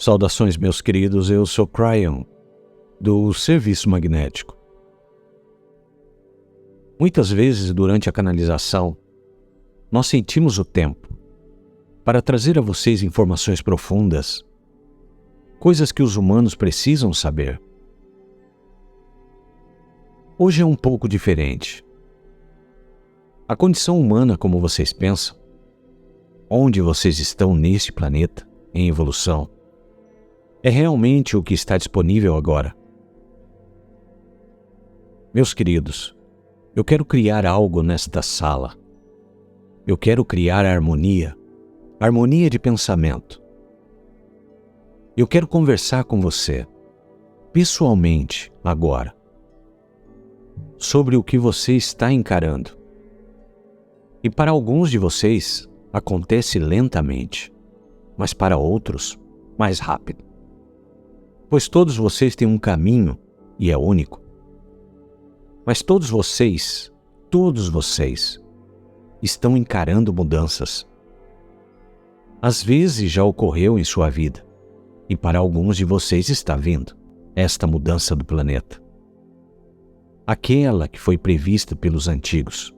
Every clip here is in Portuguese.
Saudações, meus queridos, eu sou Cryon, do Serviço Magnético. Muitas vezes, durante a canalização, nós sentimos o tempo para trazer a vocês informações profundas, coisas que os humanos precisam saber. Hoje é um pouco diferente. A condição humana, como vocês pensam, onde vocês estão neste planeta, em evolução, é realmente o que está disponível agora. Meus queridos, eu quero criar algo nesta sala. Eu quero criar harmonia de pensamento. Eu quero conversar com você, pessoalmente, agora, sobre o que você está encarando. E para alguns de vocês, acontece lentamente, mas para outros, mais rápido. Pois todos vocês têm um caminho e é único. Mas todos vocês estão encarando mudanças. Às vezes já ocorreu em sua vida, e para alguns de vocês está vindo esta mudança do planeta. Aquela que foi prevista pelos antigos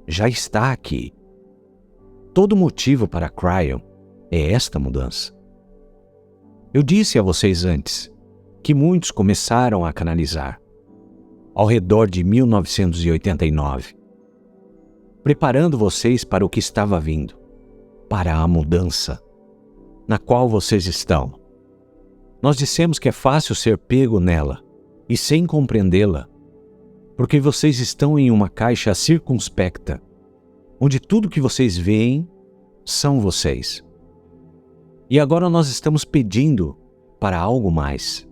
já está aqui. Todo motivo para Cryon é esta mudança. Eu disse a vocês antes que muitos começaram a canalizar ao redor de 1989, preparando vocês para o que estava vindo, para a mudança na qual vocês estão. Nós dissemos que é fácil ser pego nela e sem compreendê-la, porque vocês estão em uma caixa circunspecta, onde tudo que vocês veem são vocês. E agora nós estamos pedindo para algo mais.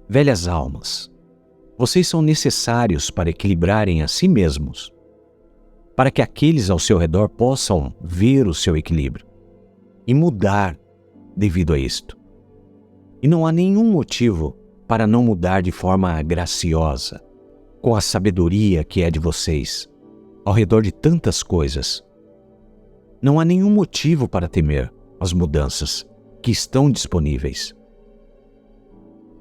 Velhas almas, vocês são necessários para equilibrarem a si mesmos, para que aqueles ao seu redor possam ver o seu equilíbrio e mudar devido a isto. E não há nenhum motivo para não mudar de forma graciosa, com a sabedoria que é de vocês, ao redor de tantas coisas. Não há nenhum motivo para temer as mudanças que estão disponíveis.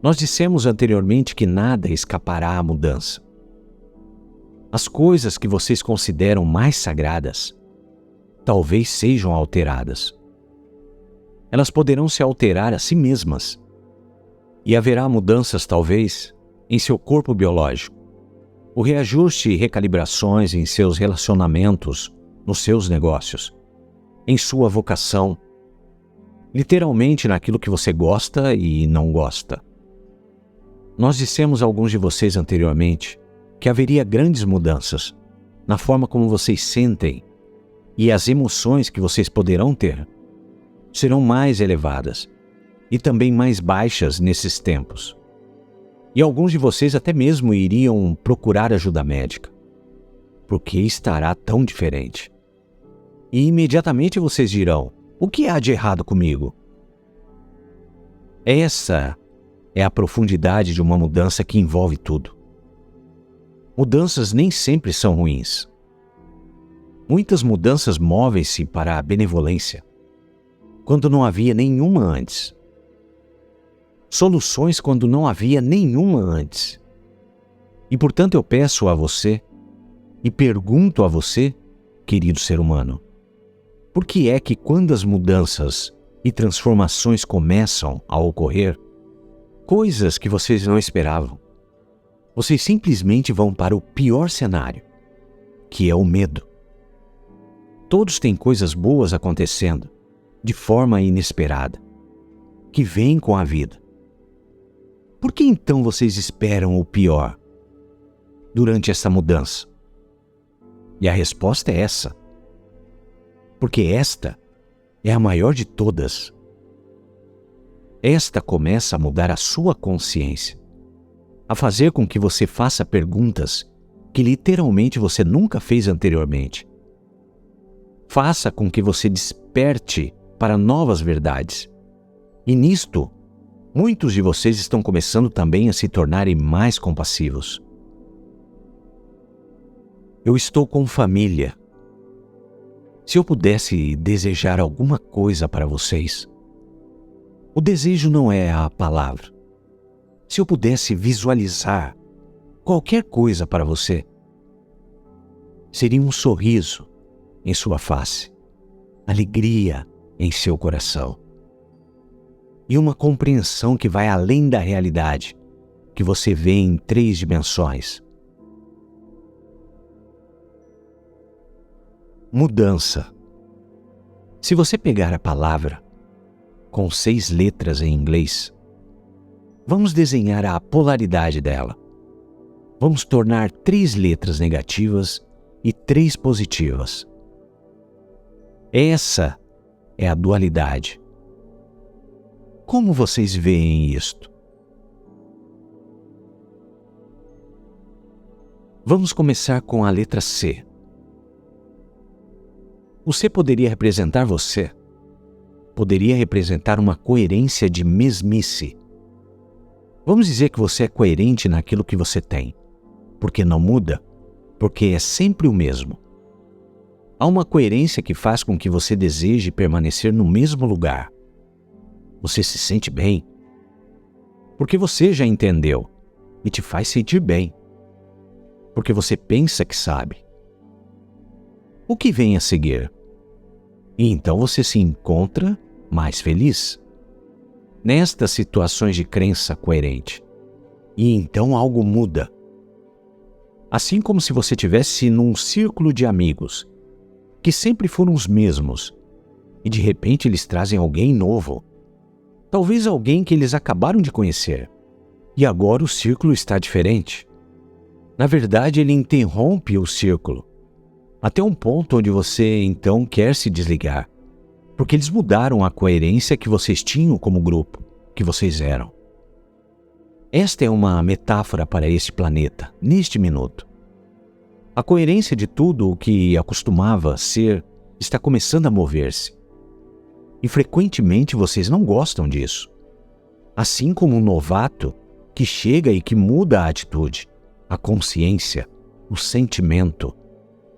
Nós dissemos anteriormente que nada escapará à mudança. As coisas que vocês consideram mais sagradas talvez sejam alteradas. Elas poderão se alterar a si mesmas. E haverá mudanças, talvez, em seu corpo biológico. O reajuste e recalibrações em seus relacionamentos, nos seus negócios, em sua vocação, literalmente naquilo que você gosta e não gosta. Nós dissemos a alguns de vocês anteriormente que haveria grandes mudanças na forma como vocês sentem, e as emoções que vocês poderão ter serão mais elevadas e também mais baixas nesses tempos. E alguns de vocês até mesmo iriam procurar ajuda médica, porque estará tão diferente. E imediatamente vocês dirão: o que há de errado comigo? Essa é a profundidade de uma mudança que envolve tudo. Mudanças nem sempre são ruins. Muitas mudanças movem-se para a benevolência, quando não havia nenhuma antes. Soluções quando não havia nenhuma antes. E portanto eu peço a você, e pergunto a você, querido ser humano, por que é que quando as mudanças e transformações começam a ocorrer, coisas que vocês não esperavam, vocês simplesmente vão para o pior cenário, que é o medo? Todos têm coisas boas acontecendo, de forma inesperada, que vêm com a vida. Por que então vocês esperam o pior durante essa mudança? E a resposta é essa. Porque esta é a maior de todas. Esta começa a mudar a sua consciência, a fazer com que você faça perguntas que literalmente você nunca fez anteriormente. Faça com que você desperte para novas verdades. E nisto, muitos de vocês estão começando também a se tornarem mais compassivos. Eu estou com família. Se eu pudesse desejar alguma coisa para vocês, O desejo não é a palavra. Se eu pudesse visualizar qualquer coisa para você, seria um sorriso em sua face, alegria em seu coração e uma compreensão que vai além da realidade que você vê em 3 dimensões. Mudança. Se você pegar a palavra com 6 letras em inglês, vamos desenhar a polaridade dela. Vamos tornar 3 letras negativas e 3 positivas. Essa é a dualidade. Como vocês veem isto? Vamos começar com a letra C. O C poderia representar você. Poderia representar uma coerência de mesmice. Vamos dizer que você é coerente naquilo que você tem. Porque não muda? Porque é sempre o mesmo. Há uma coerência que faz com que você deseje permanecer no mesmo lugar. Você se sente bem. Porque você já entendeu e te faz sentir bem. Porque você pensa que sabe. O que vem a seguir? E então você se encontra mais feliz. Nestas situações de crença coerente. E então algo muda. Assim como se você estivesse num círculo de amigos, que sempre foram os mesmos, e de repente eles trazem alguém novo. Talvez alguém que eles acabaram de conhecer. E agora o círculo está diferente. Na verdade, ele interrompe o círculo. Até um ponto onde você então quer se desligar. Porque eles mudaram a coerência que vocês tinham como grupo, que vocês eram. Esta é uma metáfora para este planeta, neste minuto. A coerência de tudo o que acostumava ser está começando a mover-se. E frequentemente vocês não gostam disso. Assim como um novato que chega e que muda a atitude, a consciência, o sentimento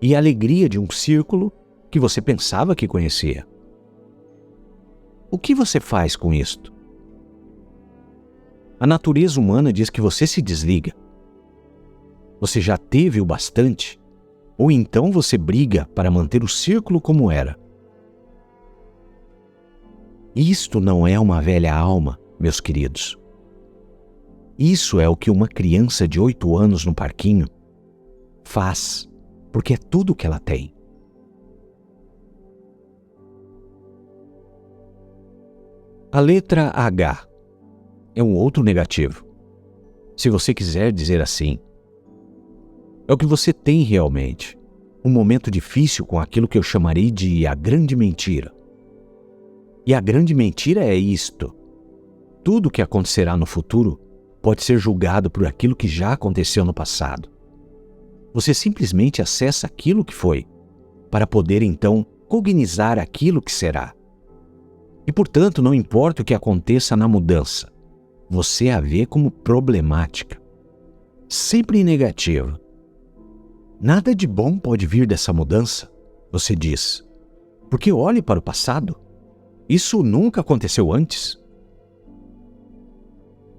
e a alegria de um círculo que você pensava que conhecia. O que você faz com isto? A natureza humana diz que você se desliga. Você já teve o bastante? Ou então você briga para manter o círculo como era? Isto não é uma velha alma, meus queridos. Isso é o que uma criança de 8 anos no parquinho faz, porque é tudo que ela tem. A letra H é um outro negativo. Se você quiser dizer assim, é o que você tem realmente. Um momento difícil com aquilo que eu chamarei de a grande mentira. E a grande mentira é isto. Tudo o que acontecerá no futuro pode ser julgado por aquilo que já aconteceu no passado. Você simplesmente acessa aquilo que foi, para poder então cognizar aquilo que será. E portanto, não importa o que aconteça na mudança, você a vê como problemática, sempre negativa. Nada de bom pode vir dessa mudança, você diz, porque olhe para o passado. Isso nunca aconteceu antes.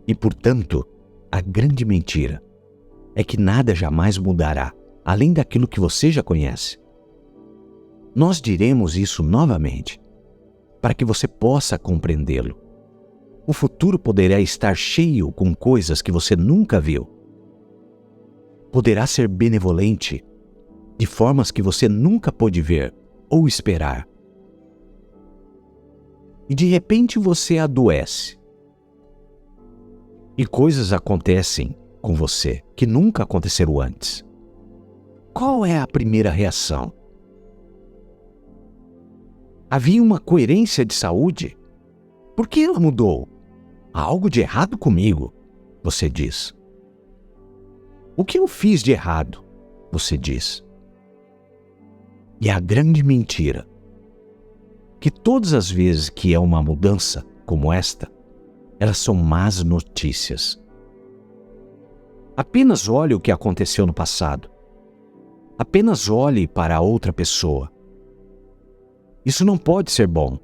E portanto, a grande mentira é que nada jamais mudará, além daquilo que você já conhece. Nós diremos isso novamente, para que você possa compreendê-lo. O futuro poderá estar cheio com coisas que você nunca viu. Poderá ser benevolente, de formas que você nunca pôde ver ou esperar. E de repente você adoece. E coisas acontecem com você que nunca aconteceram antes. Qual é a primeira reação? Havia uma coerência de saúde? Por que ela mudou? Há algo de errado comigo, você diz. O que eu fiz de errado? Você diz. E a grande mentira, que todas as vezes que é uma mudança como esta, elas são más notícias. Apenas olhe o que aconteceu no passado. Apenas olhe para a outra pessoa. Isso não pode ser bom.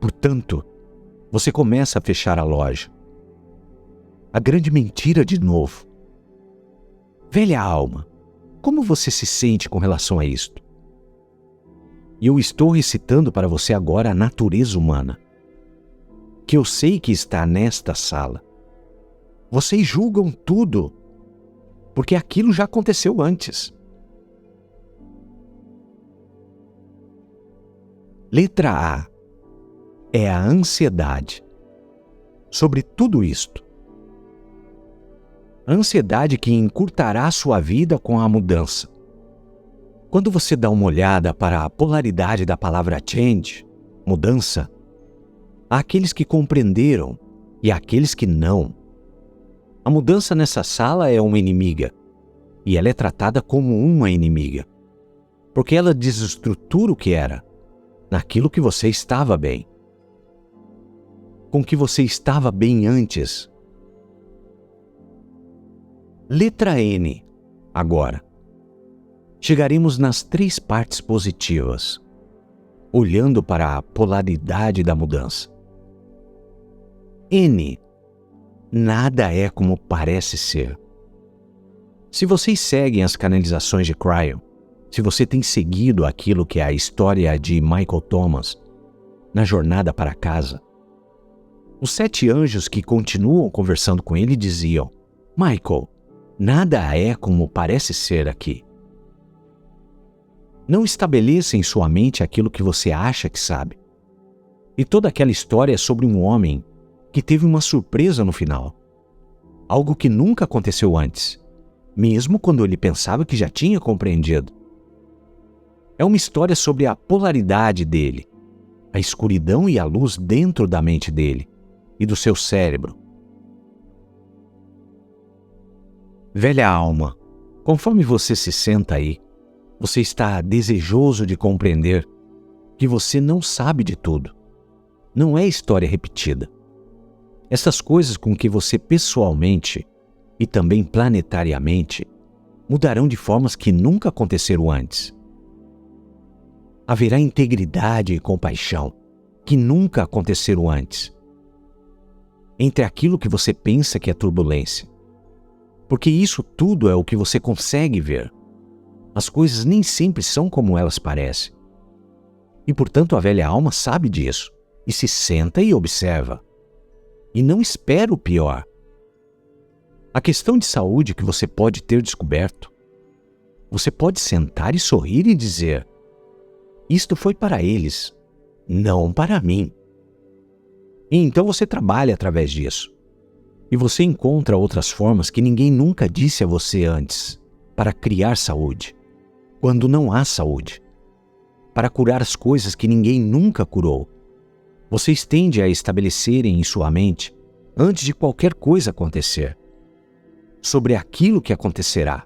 Portanto, Você começa a fechar a loja. A grande mentira de novo. Velha alma, como você se sente com relação a isto? E eu estou recitando para você agora a natureza humana, que eu sei que está nesta sala. Vocês julgam tudo, porque aquilo já aconteceu antes. Letra A é a ansiedade sobre tudo isto. A ansiedade que encurtará sua vida com a mudança. Quando você dá uma olhada para a polaridade da palavra change, mudança, há aqueles que compreenderam e aqueles que não. A mudança nessa sala é uma inimiga, e ela é tratada como uma inimiga, porque ela desestrutura o que era, naquilo que você estava bem. Com que você estava bem antes. Letra N, agora. Chegaremos nas 3 partes positivas, olhando para a polaridade da mudança. N. Nada é como parece ser. Se vocês seguem as canalizações de Cryon, se você tem seguido aquilo que é a história de Michael Thomas, na jornada para casa, os 7 anjos que continuam conversando com ele diziam: Michael, nada é como parece ser aqui. Não estabeleça em sua mente aquilo que você acha que sabe. E toda aquela história é sobre um homem que teve uma surpresa no final. Algo que nunca aconteceu antes, mesmo quando ele pensava que já tinha compreendido. É uma história sobre a polaridade dele, a escuridão e a luz dentro da mente dele e do seu cérebro. Velha alma, conforme você se senta aí, você está desejoso de compreender que você não sabe de tudo. Não é história repetida. Essas coisas com que você pessoalmente e também planetariamente mudarão de formas que nunca aconteceram antes. Haverá integridade e compaixão que nunca aconteceram antes entre aquilo que você pensa que é turbulência. Porque isso tudo é o que você consegue ver. As coisas nem sempre são como elas parecem. E portanto a velha alma sabe disso e se senta e observa. E não espera o pior. A questão de saúde que você pode ter descoberto, você pode sentar e sorrir e dizer: isto foi para eles, não para mim. E então você trabalha através disso. E você encontra outras formas que ninguém nunca disse a você antes para criar saúde, quando não há saúde. Para curar as coisas que ninguém nunca curou. Vocês tendem a estabelecerem em sua mente, antes de qualquer coisa acontecer, sobre aquilo que acontecerá.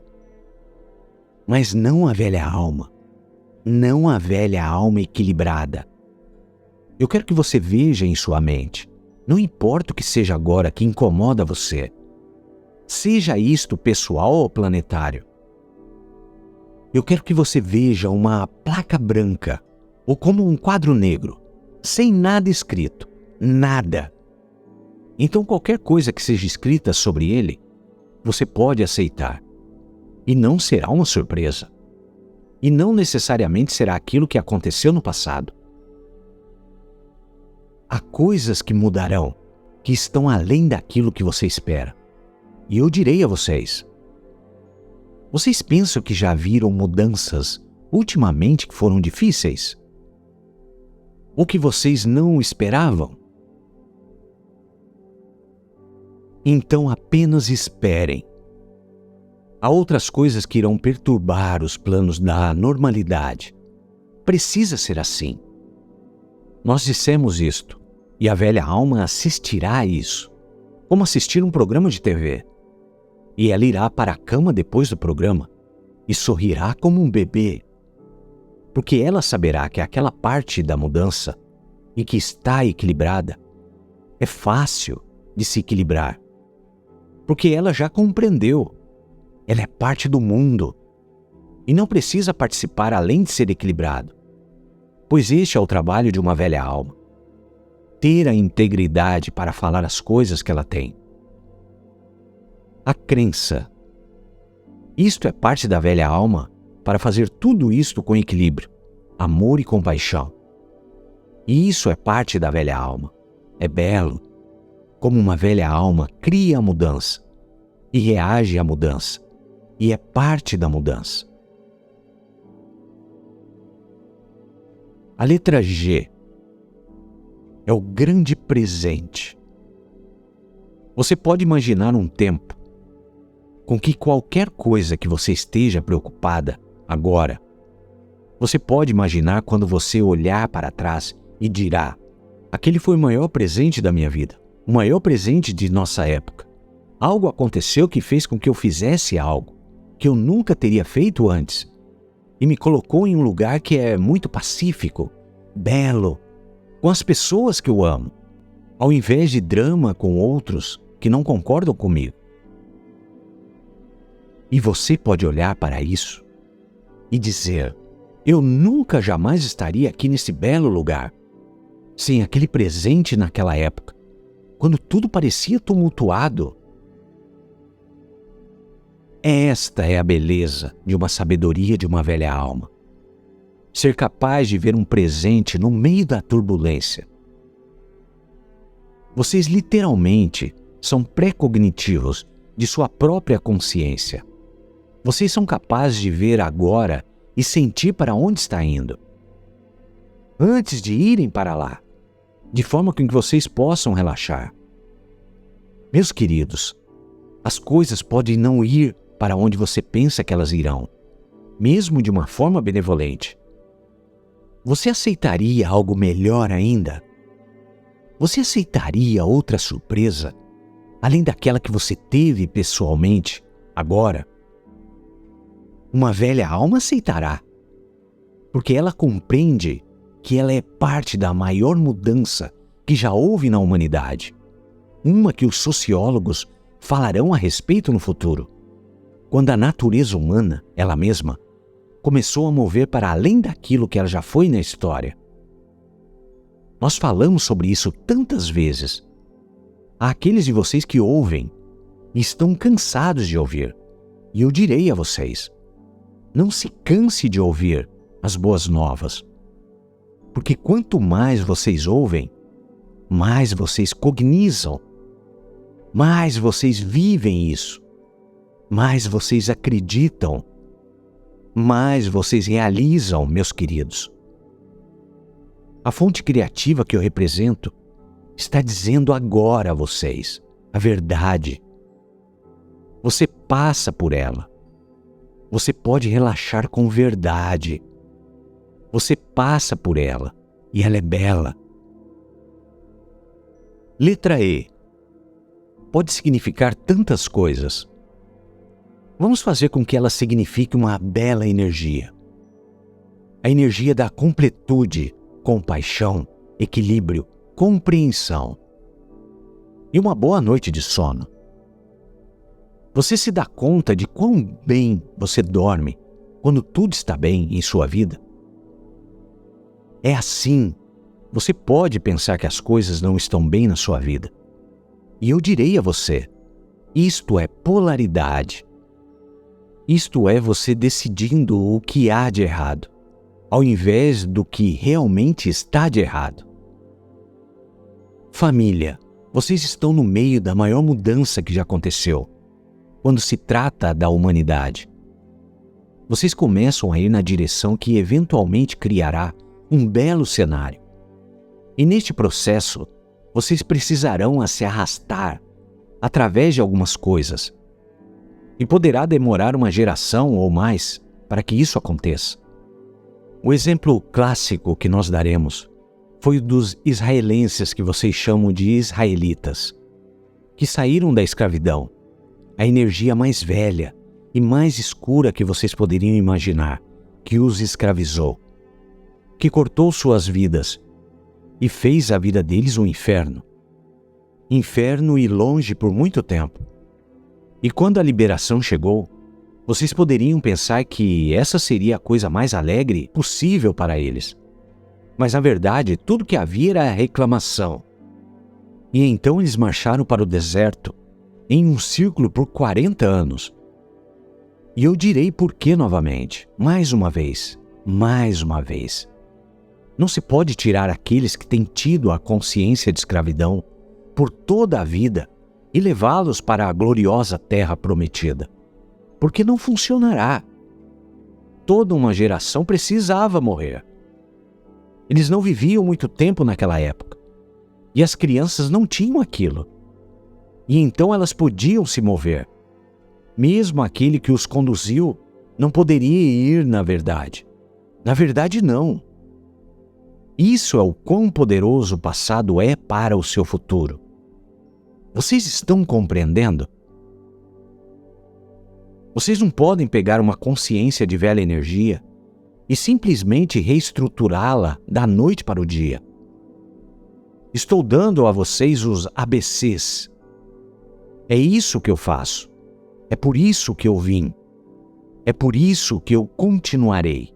Mas não a velha alma. Não a velha alma equilibrada. Eu quero que você veja em sua mente, não importa o que seja agora que incomoda você, seja isto pessoal ou planetário. Eu quero que você veja uma placa branca, ou como um quadro negro, sem nada escrito, nada. Então qualquer coisa que seja escrita sobre ele, você pode aceitar, e não será uma surpresa. E não necessariamente será aquilo que aconteceu no passado. Há coisas que mudarão, que estão além daquilo que você espera. E eu direi a vocês: vocês pensam que já viram mudanças ultimamente que foram difíceis? Ou que vocês não esperavam? Então apenas esperem. Há outras coisas que irão perturbar os planos da normalidade. Precisa ser assim. Nós dissemos isto, e a velha alma assistirá a isso, como assistir um programa de TV. E ela irá para a cama depois do programa e sorrirá como um bebê, porque ela saberá que aquela parte da mudança e que está equilibrada é fácil de se equilibrar, porque ela já compreendeu. Ela é parte do mundo e não precisa participar além de ser equilibrado, pois este é o trabalho de uma velha alma. ter a integridade para falar as coisas que ela tem. A crença. Isto é parte da velha alma para fazer tudo isto com equilíbrio, amor e compaixão. E isso é parte da velha alma. É belo. Como uma velha alma cria a mudança e reage à mudança. E é parte da mudança. A letra G é o grande presente. Você pode imaginar um tempo com que qualquer coisa que você esteja preocupada agora, você pode imaginar quando você olhar para trás e dirá: aquele foi o maior presente da minha vida, o maior presente de nossa época. Algo aconteceu que fez com que eu fizesse algo que eu nunca teria feito antes e me colocou em um lugar que é muito pacífico, belo, com as pessoas que eu amo, ao invés de drama com outros que não concordam comigo. E você pode olhar para isso e dizer: eu nunca jamais estaria aqui nesse belo lugar sem aquele presente naquela época, quando tudo parecia tumultuado. Esta é a beleza de uma sabedoria de uma velha alma. Ser capaz de ver um presente no meio da turbulência. Vocês literalmente são pré-cognitivos de sua própria consciência. Vocês são capazes de ver agora e sentir para onde está indo, antes de irem para lá, de forma que vocês possam relaxar. Meus queridos, as coisas podem não ir para onde você pensa que elas irão, mesmo de uma forma benevolente. Você aceitaria algo melhor ainda? Você aceitaria outra surpresa, além daquela que você teve pessoalmente, agora? Uma velha alma aceitará, porque ela compreende que ela é parte da maior mudança que já houve na humanidade, uma que os sociólogos falarão a respeito no futuro, quando a natureza humana, ela mesma, começou a mover para além daquilo que ela já foi na história. Nós falamos sobre isso tantas vezes. Há aqueles de vocês que ouvem e estão cansados de ouvir, e eu direi a vocês: não se canse de ouvir as boas novas, porque quanto mais vocês ouvem, mais vocês cognizam, mais vocês vivem isso, mais vocês acreditam, mais vocês realizam, meus queridos. A fonte criativa que eu represento está dizendo agora a vocês a verdade. Você passa por ela. Você pode relaxar com verdade. Você passa por ela e ela é bela. Letra E. Pode significar tantas coisas. Vamos fazer com que ela signifique uma bela energia. A energia da completude, compaixão, equilíbrio, compreensão. E uma boa noite de sono. Você se dá conta de quão bem você dorme quando tudo está bem em sua vida? É assim. Você pode pensar que as coisas não estão bem na sua vida. E eu direi a você, isto é polaridade. Isto é você decidindo o que há de errado, ao invés do que realmente está de errado. Família, vocês estão no meio da maior mudança que já aconteceu, quando se trata da humanidade. Vocês começam a ir na direção que eventualmente criará um belo cenário. E neste processo, vocês precisarão se arrastar através de algumas coisas. E poderá demorar uma geração ou mais para que isso aconteça. O exemplo clássico que nós daremos foi o dos israelenses que vocês chamam de israelitas, que saíram da escravidão, a energia mais velha e mais escura que vocês poderiam imaginar, que os escravizou, que cortou suas vidas e fez a vida deles um inferno. Inferno e longe por muito tempo. E quando a liberação chegou, vocês poderiam pensar que essa seria a coisa mais alegre possível para eles. Mas na verdade, tudo que havia era reclamação, E então eles marcharam para o deserto, em um círculo por 40 anos. E eu direi por que novamente, mais uma vez. Não se pode tirar aqueles que têm tido a consciência de escravidão por toda a vida e levá-los para a gloriosa terra prometida. Porque não funcionará. Toda uma geração precisava morrer. Eles não viviam muito tempo naquela época. E as crianças não tinham aquilo. E então elas podiam se mover. Mesmo aquele que os conduziu não poderia ir na verdade. Na verdade, não. Isso é o quão poderoso o passado é para o seu futuro. Vocês estão compreendendo? Vocês não podem pegar uma consciência de velha energia e simplesmente reestruturá-la da noite para o dia. Estou dando a vocês os ABCs. É isso que eu faço. É por isso que eu vim. É por isso que eu continuarei.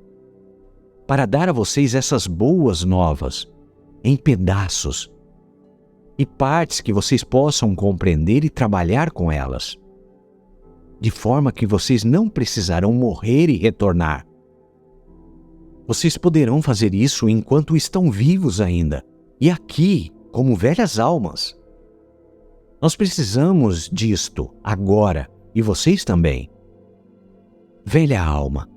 Para dar a vocês essas boas novas, em pedaços, e partes que vocês possam compreender e trabalhar com elas, de forma que vocês não precisarão morrer e retornar. Vocês poderão fazer isso enquanto estão vivos ainda, e aqui, como velhas almas. Nós precisamos disto agora, e vocês também. Velha alma,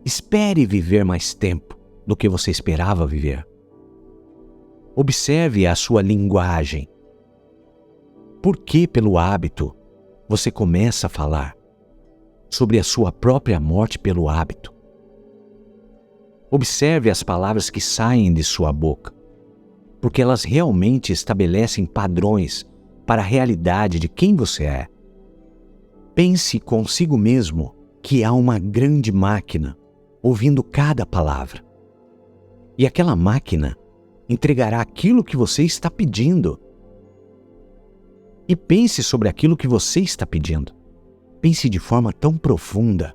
espere viver mais tempo do que você esperava viver. Observe a sua linguagem. Por que, pelo hábito, você começa a falar sobre a sua própria morte pelo hábito? Observe as palavras que saem de sua boca, porque elas realmente estabelecem padrões para a realidade de quem você é. Pense consigo mesmo que há uma grande máquina ouvindo cada palavra. E aquela máquina entregará aquilo que você está pedindo. E pense sobre aquilo que você está pedindo. Pense de forma tão profunda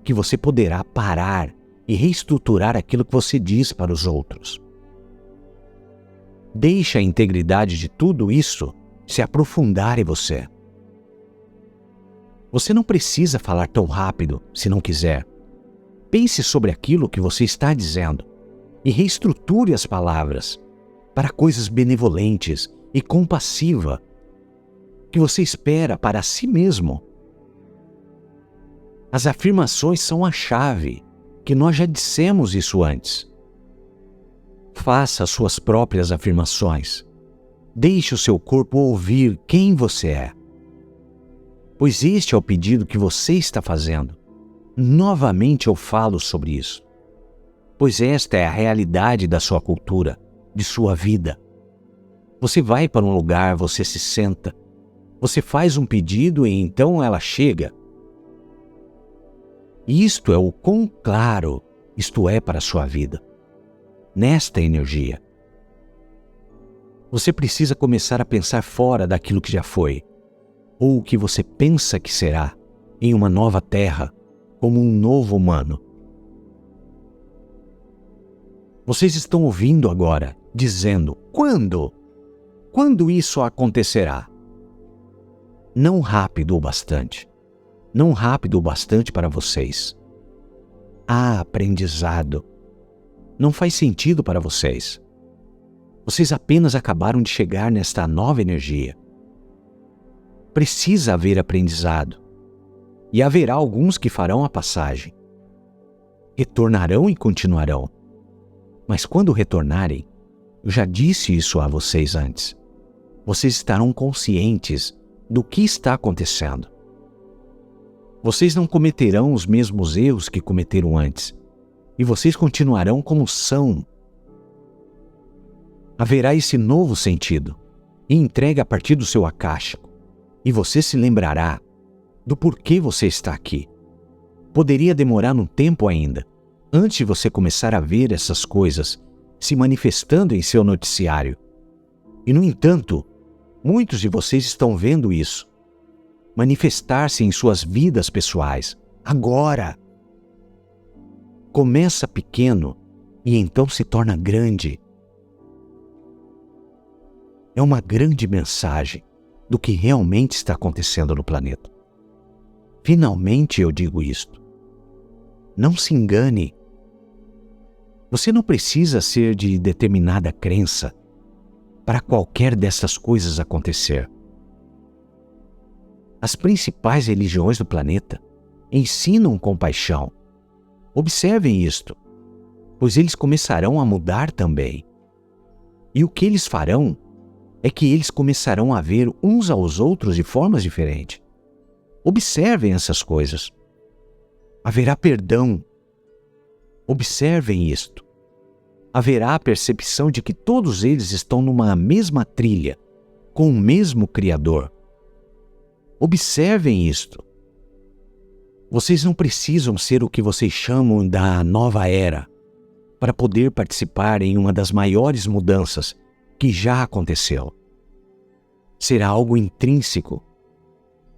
que você poderá parar e reestruturar aquilo que você diz para os outros. Deixe a integridade de tudo isso se aprofundar em você. Você não precisa falar tão rápido se não quiser. Pense sobre aquilo que você está dizendo e reestruture as palavras para coisas benevolentes e compassivas que você espera para si mesmo. As afirmações são a chave, que nós já dissemos isso antes. Faça as suas próprias afirmações. Deixe o seu corpo ouvir quem você é. Pois este é o pedido que você está fazendo. Novamente eu falo sobre isso. Pois esta é a realidade da sua cultura, de sua vida. Você vai para um lugar, você se senta, você faz um pedido e então ela chega. Isto é o quão claro isto é para a sua vida. Nesta energia. Você precisa começar a pensar fora daquilo que já foi, ou o que você pensa que será, em uma nova terra, como um novo humano. Vocês estão ouvindo agora, dizendo, quando? Quando isso acontecerá? Não rápido o bastante. Não rápido o bastante para vocês. Há aprendizado. Não faz sentido para vocês. Vocês apenas acabaram de chegar nesta nova energia. Precisa haver aprendizado. E haverá alguns que farão a passagem. Retornarão e continuarão. Mas quando retornarem, eu já disse isso a vocês antes, vocês estarão conscientes do que está acontecendo. Vocês não cometerão os mesmos erros que cometeram antes, e vocês continuarão como são. Haverá esse novo sentido, e entregue a partir do seu acástico, e você se lembrará do porquê você está aqui. Poderia demorar um tempo ainda, antes de você começar a ver essas coisas se manifestando em seu noticiário. E, no entanto, muitos de vocês estão vendo isso manifestar-se em suas vidas pessoais, agora. Começa pequeno e então se torna grande. é uma grande mensagem do que realmente está acontecendo no planeta. Finalmente eu digo isto. Não se engane. Você não precisa ser de determinada crença para qualquer dessas coisas acontecer. As principais religiões do planeta ensinam compaixão. Observem isto, pois eles começarão a mudar também. E o que eles farão é que eles começarão a ver uns aos outros de formas diferentes. Observem essas coisas. Haverá perdão. Observem isto. Haverá a percepção de que todos eles estão numa mesma trilha, com o mesmo Criador. Observem isto. Vocês não precisam ser o que vocês chamam da nova era para poder participar em uma das maiores mudanças que já aconteceu. Será algo intrínseco.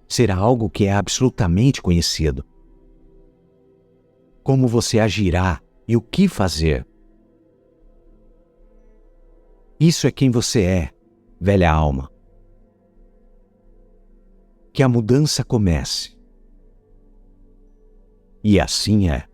Será algo que é absolutamente conhecido. Como você agirá e o que fazer. Isso é quem você é, velha alma. Que a mudança comece. E assim é.